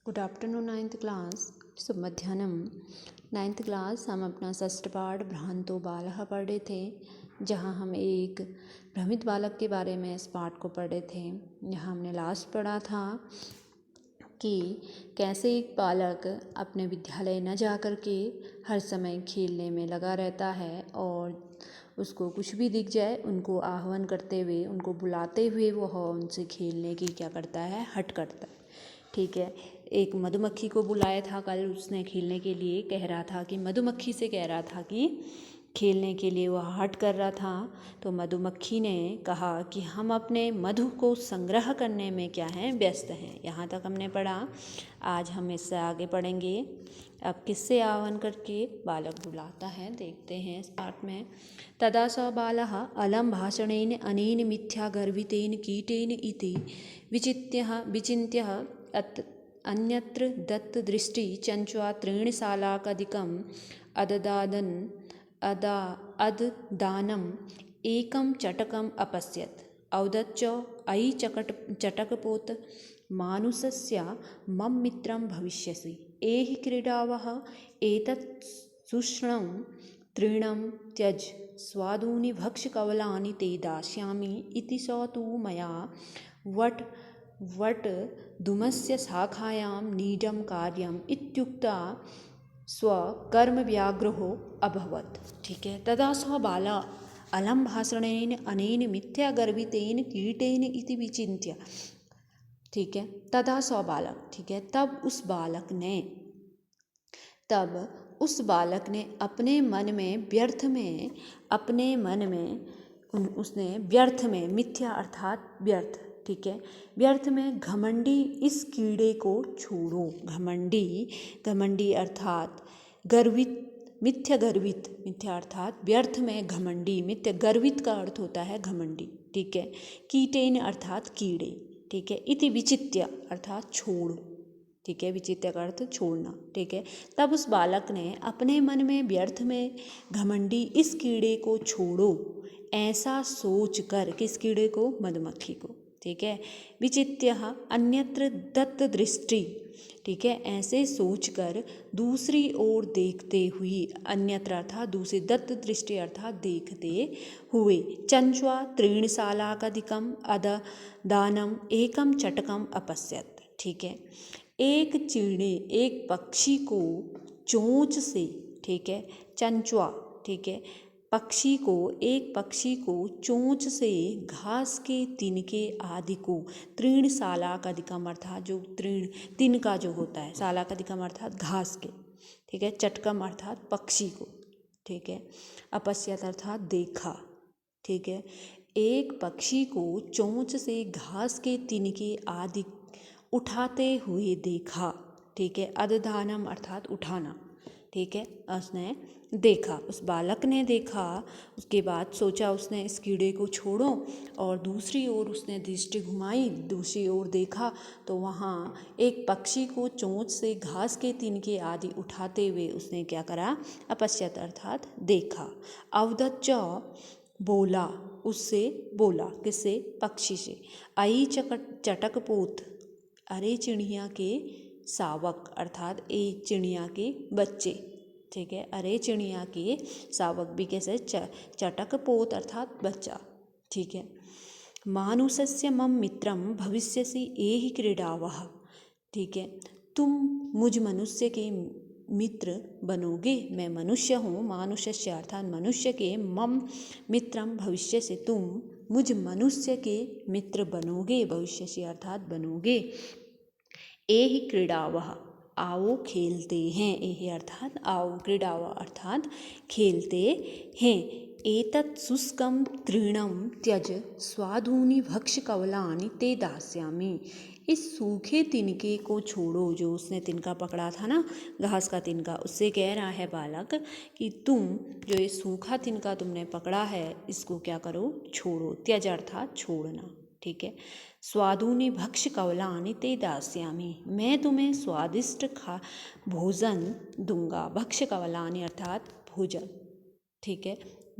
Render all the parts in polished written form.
Good afternoon ninth class. शुभ मध्याह्नम। Ninth class हम अपना षष्ठ पाठ भ्रांतो बालः पढ़ रहे थे, जहाँ हम एक भ्रमित बालक के बारे में इस पाठ को पढ़ रहे थे। यहाँ हमने लास्ट पढ़ा था कि कैसे एक बालक अपने विद्यालय न जा कर के हर समय खेलने में लगा रहता है और उसको कुछ भी दिख जाए उनको आह्वान करते हुए, उनको बुलाते हुए वह उनसे खेलने की क्या करता है, हट करता है। ठीक है। एक मधुमक्खी को बुलाया था कल उसने खेलने के लिए, कह रहा था कि मधुमक्खी से कह रहा था कि खेलने के लिए वह हट कर रहा था। तो मधुमक्खी ने कहा कि हम अपने मधु को संग्रह करने में क्या हैं, व्यस्त हैं। यहाँ तक हमने पढ़ा। आज हम इससे आगे पढ़ेंगे। अब किससे आह्वान करके बालक बुलाता है देखते हैं इस पाठ में। तदा स बालः अलम भाषणेन अनेन मिथ्या गर्वितेन कीटेन इति विचिन्त्य अन्यत्र दत्तदृष्टि चञ्च्वा त्रीणशालाकधिकम् अददानम् एकं चटकम् अपश्यत्। औदच्च अयि चटकपोत मानुषस्य मम मित्रं भविष्यसि। एहि क्रीडावः एतत् शुष्णं तृणं त्यज स्वादूनि भक्ष्यकवलानि ते दास्यामि इति स तु मया वटदुमस्य शाखायां नीडं कार्यम् इत्युक्त्वा स्वकर्मव्याघ्रो अभवत्। ठीक है। तदा सः बालः अलम भाषणेन अनेन मिथ्या गर्वितेन कीटेन इति विचिन्त्य। ठीक है। तदा सः बालक, ठीक है, तब उस बालक ने अपने मन में मिथ्या अर्थात व्यर्थ, ठीक है, व्यर्थ में घमंडी इस कीड़े को छोड़ो। घमंडी अर्थात गर्वित, मिथ्या अर्थात व्यर्थ में घमंडी, मिथ्या गर्वित का अर्थ होता है घमंडी। ठीक है। कीटेन अर्थात कीड़े। ठीक है। इति विचित्य अर्थात छोड़। ठीक है। विचित्य का अर्थ छोड़ना। ठीक है। तब उस बालक ने अपने मन में व्यर्थ में घमंडी इस कीड़े को छोड़ो ऐसा सोच कर, किस कीड़े को, मधुमक्खी को। ठीक है। विचित्य अन्यत्र दत्त दृष्टि, ठीक है, ऐसे सोचकर दूसरी ओर देखते हुए, अन्यत्र अर्थात दूसरी, दत्त दृष्टि अर्थात देखते हुए, चंच्वा त्रीणशालाकधिकम् अददानम् एकम चटकम अपश्यत्। ठीक है। एक पक्षी को चोंच से, ठीक है, चंचुआ, ठीक है, एक पक्षी को चोंच से घास के तिनके आदि को, त्रीणशालाकधिकम् अर्थात जो तिनका जो होता है, शालाकधिकम् अर्थात घास के, ठीक है, चटकम अर्थात पक्षी को, ठीक है, अपश्यत अर्थात देखा। ठीक है। एक पक्षी को चोंच से घास के तिनके आदि उठाते हुए देखा। ठीक है। अदधानम अर्थात उठाना। ठीक है। उसने देखा, उस बालक ने देखा, उसके बाद सोचा उसने इस कीड़े को छोड़ो और दूसरी ओर उसने दृष्टि घुमाई, दूसरी ओर देखा तो वहाँ एक पक्षी को चोंच से घास के तिनके आदि उठाते हुए उसने क्या करा, अपश्यत अर्थात देखा। अवदच्च बोला, उससे बोला, किससे, पक्षी से। आई चटकपोत, अरे चिड़िया के शावक अर्थात एक चिड़िया के बच्चे। ठीक है। अरे चिड़िया के शावक भी कैसे, चटकपोत अर्थात बच्चा। ठीक है। मानुषस्य मम मित्रम भविष्यसि एहि क्रीडावः। ठीक है। तुम मुझ मनुष्य के मित्र बनोगे, मैं मनुष्य हूँ, मानुषस्य अर्थात मनुष्य के, मम मित्रम भविष्य से, तुम मुझ मनुष्य के मित्र बनोगे, भविष्य से अर्थात बनोगे। एहि क्रीडावः, आओ खेलते हैं, एहि अर्थात आओ, क्रीडावः अर्थात खेलते हैं। एतत् शुष्कं तृणं त्यज स्वादूनि भक्ष्यकवलानि ते दास्यामि। इस सूखे तिनके को छोड़ो, जो उसने तिनका पकड़ा था ना, घास का तिनका, उससे कह रहा है बालक कि तुम जो ये सूखा तिनका तुमने पकड़ा है इसको क्या करो, छोड़ो। त्यज अर्थात छोड़ना। ठीक है। स्वादूनि भक्ष्यकवलानि ते दास्यामि, मैं तुम्हें स्वादिष्ट भोजन दूंगा। भक्ष्यकवलानि अर्थात भोजन। ठीक है।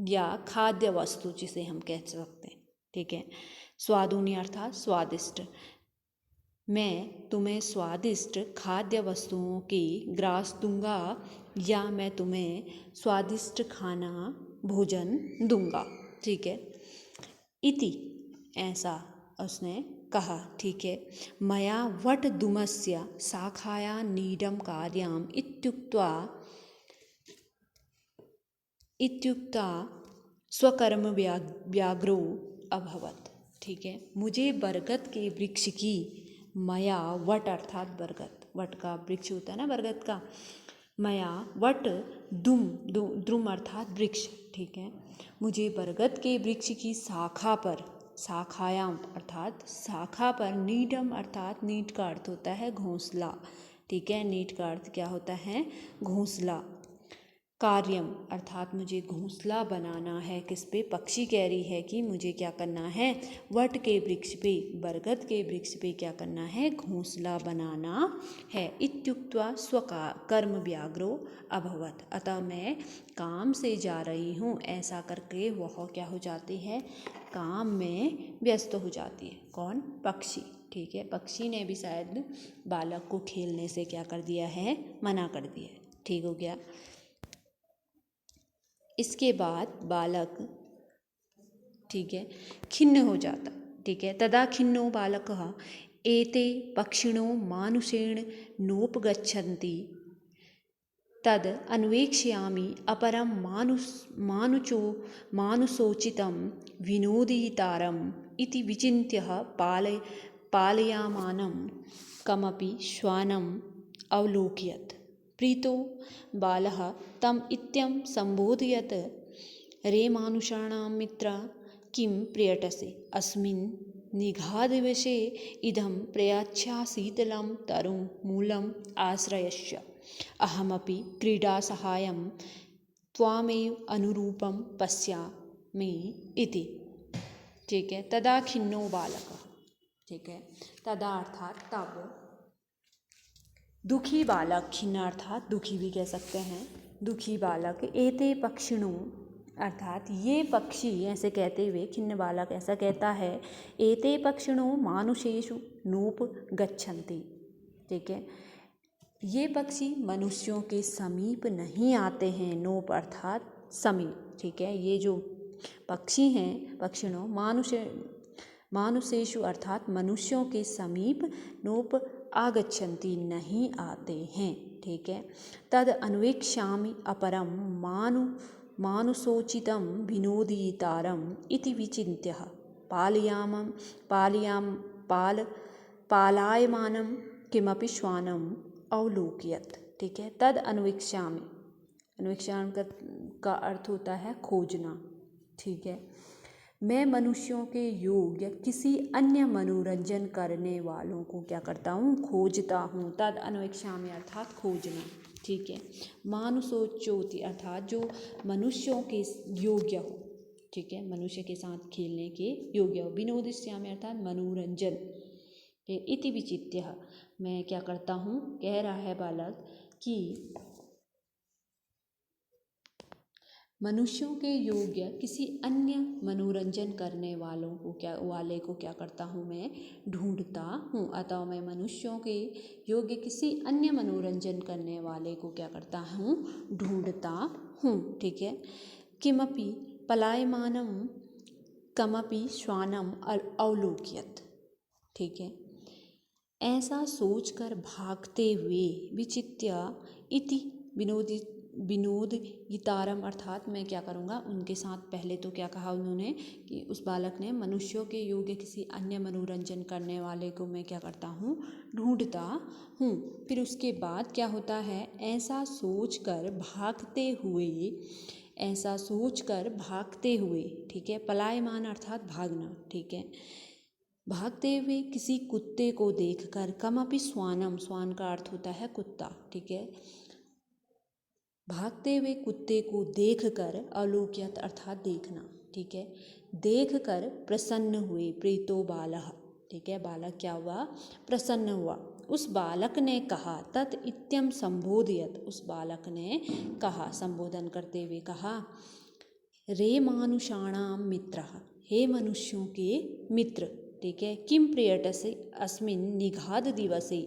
या खाद्य वस्तु जिसे हम कह सकते हैं। ठीक है। स्वादूनि अर्थात स्वादिष्ट। मैं तुम्हें स्वादिष्ट खाद्य वस्तुओं की ग्रास दूंगा या मैं तुम्हें स्वादिष्ट खाना भोजन दूंगा। ठीक है। इति ऐसा उसने कहा। ठीक है। मया वट दुमस्य शाखाया नीडम कार्यम इत्युक्ता स्वकर्म व्याग्रो अभवत। ठीक है। मुझे बरगद के वृक्ष की मया वट अर्थात बरगद, वट का वृक्ष होता है ना बरगद का, मया वट द्रुम अर्थात वृक्ष। ठीक है। मुझे बरगद के वृक्ष की शाखा पर, शाखायाम अर्थात शाखा पर, नीडम अर्थात नीड का अर्थ होता है घोंसला। ठीक है। नीड का अर्थ क्या होता है? घोंसला। कार्यम अर्थात मुझे घोंसला बनाना है। किस पे? पक्षी कह रही है कि मुझे क्या करना है? वट के वृक्ष पे, बरगद के वृक्ष पे क्या करना है? घोंसला बनाना है। इत्युक्त्वा स्वकर्म व्याग्रो अभवत। अतः मैं काम से जा रही हूँ। ऐसा करके वह क्या हो जाती है? काम में व्यस्त हो जाती है। कौन? पक्षी। ठीक है। पक्षी ने भी शायद बालक को खेलने से क्या कर दिया है? मना कर दिया। ठीक हो गया। इसके बाद बालक, ठीक है, खिन्न हो जाता। ठीक है। तदा खिन्नो बालकः एते पक्षिणो मानुषेण नोपगच्छन्ति तद अन्वेक्ष्यामि अपरं मानुषोचितं विनोदितारम् इति विचिन्त्य पालयामानं कमपि श्वानम् अवलोकयत्। प्रीतो बालः तम इत्यं सम्बोधयत्, रे मानुषाणां मित्र किं प्रियटसे अस्मिन् निघादिवशे इदं प्रयाच्छाशीतलं तरुं मूलम् आश्रयस्य अहमपि क्रीडासहायं त्वामेव अनुरूपं पश्यामि इति। ठीक है। तदा खिन्नो बालकः। ठीक है। तदा अर्थात तब दुखी बालक, खिन्न अर्थात दुखी भी कह सकते हैं, दुखी बालक, एते पक्षिणों अर्थात ये पक्षी, ऐसे कहते हुए खिन्न बालक ऐसा कहता है, एते पक्षिणों मानुषेषु नोप गच्छन्ति। ठीक है। ये पक्षी मनुष्यों के समीप नहीं आते हैं। नोप अर्थात समीप। ठीक है। ये जो पक्षी हैं, पक्षिणों मानुषेषु अर्थात मनुष्यों के समीप, नोप आगच्छन्ति नहीं आते हैं। ठीक है। तद अन्वेक्ष्यामि अपरं मानुषोचितं विनोदितारम् इति विचिन्त्य पालयामानं किमपि श्वानम् अवलोकयत्। ठीक है। तद अन्वेक्ष्यामि, अन्वेक्षण का अर्थ होता है खोजना। ठीक है। मैं मनुष्यों के योग्य किसी अन्य मनोरंजन करने वालों को क्या करता हूँ? खोजता हूँ। तद अन्वेक्षामि अर्थात खोजना। ठीक है। मानुषोच्योति अर्थात जो मनुष्यों के योग्य हो। ठीक है। मनुष्य के साथ खेलने के योग्य हो। विनोदिष्यामि अर्थात मनोरंजन। इति विचित्य, मैं क्या करता हूँ? कह रहा है बालक कि मनुष्यों के योग्य किसी अन्य मनोरंजन करने वाले को क्या करता हूँ? मैं ढूंढता हूँ। अतः मैं मनुष्यों के योग्य किसी अन्य मनोरंजन करने वाले को क्या करता हूँ? ढूंढता हूँ। ठीक है। किमपि पलायमानं कमपि श्वानम अवलोकयत्। ठीक है। ऐसा सोचकर भागते हुए, विचित्य इति विनोदितारम अर्थात मैं क्या करूँगा? उनके साथ पहले तो क्या कहा उन्होंने कि उस बालक ने, मनुष्यों के योग्य किसी अन्य मनोरंजन करने वाले को मैं क्या करता हूँ? ढूंढता हूँ। फिर उसके बाद क्या होता है? ऐसा सोचकर भागते हुए, ठीक है। पलायमान अर्थात भागना। ठीक है। भागते हुए किसी कुत्ते को देखकर, कमपि श्वानम, श्वान का अर्थ होता है कुत्ता। ठीक है। भागते हुए कुत्ते को देखकर, अवलोकयत् अर्थात देखना। ठीक है। देखकर प्रसन्न हुए, प्रीतो बालः। ठीक है। बालक क्या हुआ? प्रसन्न हुआ। उस बालक ने कहा, तत् इत्यं संबोधयत्, उस बालक ने कहा, संबोधन करते हुए कहा, रे मानुषाणां मित्रः, हे मनुष्यों के मित्र। ठीक है। किम प्रियटसे अस्मिन् निघाद दिवसे,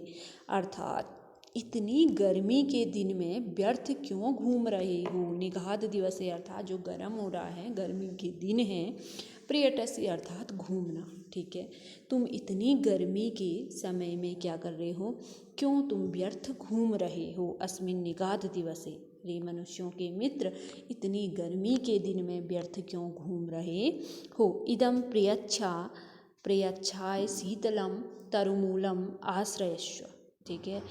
अर्थात इतनी गर्मी के दिन में व्यर्थ क्यों घूम रहे हो। निघाद दिवसे अर्थात जो गर्म हो रहा है, गर्मी के दिन है। प्रियटसी अर्थात घूमना, ठीक है। तुम इतनी गर्मी के समय में क्या कर रहे हो, क्यों तुम व्यर्थ घूम रहे हो। अस्मिन् निघाद दिवसे, रे मनुष्यों के मित्र, इतनी गर्मी के दिन में व्यर्थ क्यों घूम रहे हो। इदं प्रियच्छाय शीतलम तरुमूलम आश्रयस्व, ठीक है।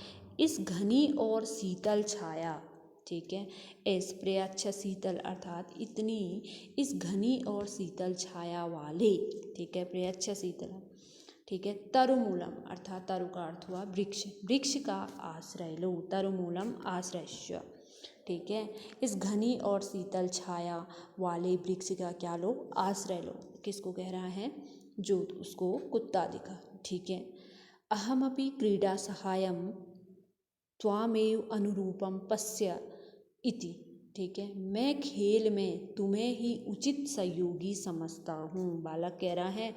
इस घनी और शीतल छाया, ठीक है। इस प्रियच्छ शीतल अर्थात इतनी, इस घनी और शीतल छाया वाले, ठीक है। प्रियच्छ शीतल, ठीक है। तरुमूलम अर्थात तरु का अर्थ हुआ वृक्ष, वृक्ष का आश्रय लो। तरुमूलम आश्रयस्व, ठीक है। इस घनी और शीतल छाया वाले वृक्ष का क्या लो, आश्रय लो। किसको कह रहा है, जो उसको कुत्ता दिखा, ठीक है। अहमपि क्रीडा सहायम त्वामेव अनुरूपम पश्य इति, ठीक है। मैं खेल में तुम्हें ही उचित सहयोगी समझता हूँ। बालक कह रहा है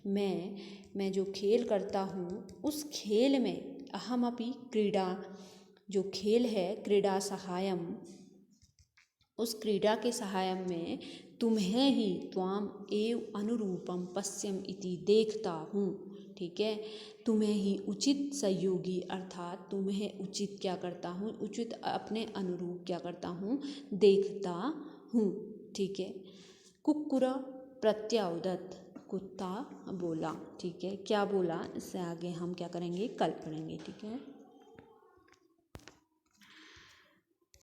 मैं जो खेल करता हूँ उस खेल में, अहमपि क्रीडा, जो खेल है, क्रीडा सहायम, उस क्रीडा के सहायम में तुम्हें ही, त्वाम एव अनुरूपम पश्यम इति, देखता हूँ, ठीक है। तुम्हें ही उचित सहयोगी अर्थात तुम्हें उचित क्या करता हूँ, उचित अपने अनुरूप क्या करता हूँ, देखता हूँ, ठीक है। कुक्कुर प्रत्याउदत, कुत्ता बोला, ठीक है। क्या बोला, इससे आगे हम क्या करेंगे, कल पढ़ेंगे, ठीक है।